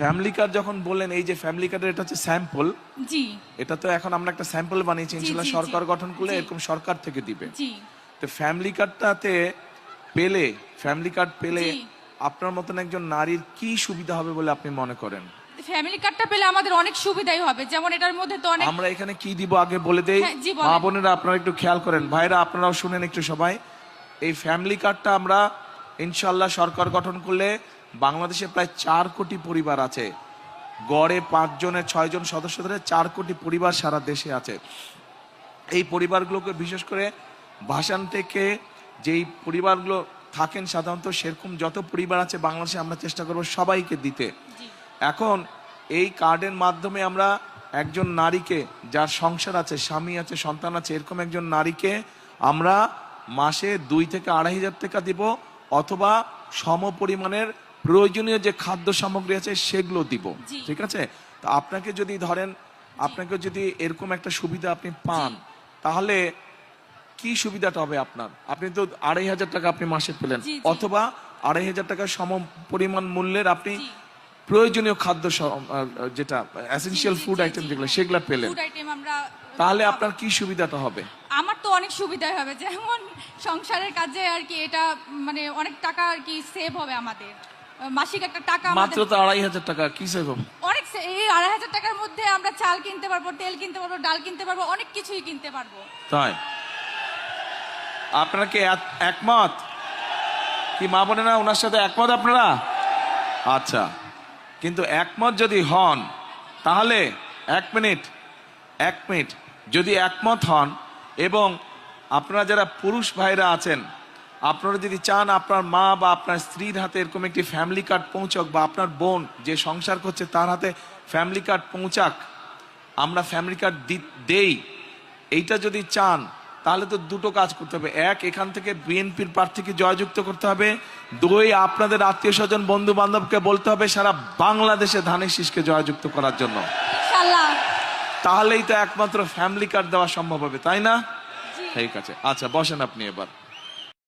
Family card যখন বললেন, এই যে ফ্যামিলি কার্ডের এটা হচ্ছে স্যাম্পল। জি। এটা তো এখন আমরা একটা স্যাম্পল বানিয়েছি, ইনশাআল্লাহ সরকার গঠন করলে এরকম সরকার থেকে দিবে। জি। তো ফ্যামিলি কার্ডটাতে পেলে, ফ্যামিলি কার্ড পেলে আপনার মতন একজন নারীর কি সুবিধা হবে বলে আপনি মনে করেন? ফ্যামিলি কার্ডটা পেলে আমাদের অনেক সুবিধাই হবে, যেমন এটার মধ্যে তো অনেক। আমরা এখানে কি দিব আগে বলে দেই। হ্যাঁ, জি, বলেন। মা বোনেরা আপনারা একটু খেয়াল করেন, ভাইরা আপনারাও শুনেন একটু সবাই। এই ফ্যামিলি কার্ডটা আমরা ইনশাআল্লাহ সরকার গঠন করলে বাংলাদেশে প্রায় 4 কোটি পরিবার আছে, গড়ে 5 জনের 6 জন সদস্য ধরে 4 কোটি পরিবার সারা দেশে আছে। এই পরিবারগুলোকে বিশেষ করে ভাষান থেকে যেই পরিবারগুলো থাকেন সাধারণত, সেরকম যত পরিবার আছে বাংলাদেশে আমরা চেষ্টা করব সবাইকে দিতে। এখন এই কার্ডের মাধ্যমে আমরা একজন নারীকে, যার সংসার আছে, স্বামী আছে, সন্তান আছে, এরকম একজন নারীকে আমরা মাসে 2 থেকে 2,500 টাকা দিব, অথবা সম পরিমাণের প্রয়োজনীয় যে খাদ্য সামগ্রী আছে সেগুলো দিব। ঠিক আছে? তো আপনাকে যদি ধরেন, আপনাকে যদি এরকম একটা সুবিধা আপনি পান, তাহলে কি সুবিধাটা হবে আপনার? আপনি তো 2,500 টাকা আপনি মাসে পেলেন, অথবা 2,500 টাকা সম পরিমাণ মূল্যের আপনি প্রয়োজনীয় খাদ্য, যেটা এসেনশিয়াল ফুড আইটেম যেগুলো, সেগুলো পেলেন। তাহলে আপনার কি সুবিধাটা হবে? আমার তো অনেক সুবিধা হবে, যেমন সংসারের কাজে আর কি, এটা মানে অনেক টাকা আর কি সেভ হবে আমাদের। মাসিক একটা টাকা, মাত্র তো 2,500 টাকা, কি সেভ হবে? অনেক। এই 2,500 টাকার মধ্যে আমরা চাল কিনতে পারবো, তেল কিনতে পারবো, ডাল কিনতে পারবো, অনেক কিছুই কিনতে পারবো। তাই আপনারা কি একমত? কি মা বোনেরা ওনার সাথে একমত আপনারা? আচ্ছা, কিন্তু একমত যদি হন তাহলে এক মিনিট যদি একমত হন, এবং আপনারা যারা পুরুষ ভাইরা আছেন, আপনারা যদি চান আপনার মা বা আপনার স্ত্রীর হাতে এরকম একটি ফ্যামিলি কার্ড পৌঁছক, বা আপনার বোন যে সংসার করছে তার হাতে ফ্যামিলি কার্ড পৌঁছাক, আমরা ফ্যামিলি কার্ড দেই, এইটা যদি চান, তাহলে তো দুটো কাজ করতে হবে। এক, এখান থেকে বিএনপির প্রার্থীকে জয়যুক্ত করতে হবে। 2, আপনাদের আত্মীয় স্বজন বন্ধু বান্ধবকে বলতে হবে সারা বাংলাদেশে ধানের শীষকে জয়যুক্ত করার জন্য। ইনশাআল্লাহ। তাহলেই তো একমাত্র ফ্যামিলি কার্ড দেওয়া সম্ভব হবে, তাই না? ঠিক আছে, আচ্ছা বসেন আপনি এবার।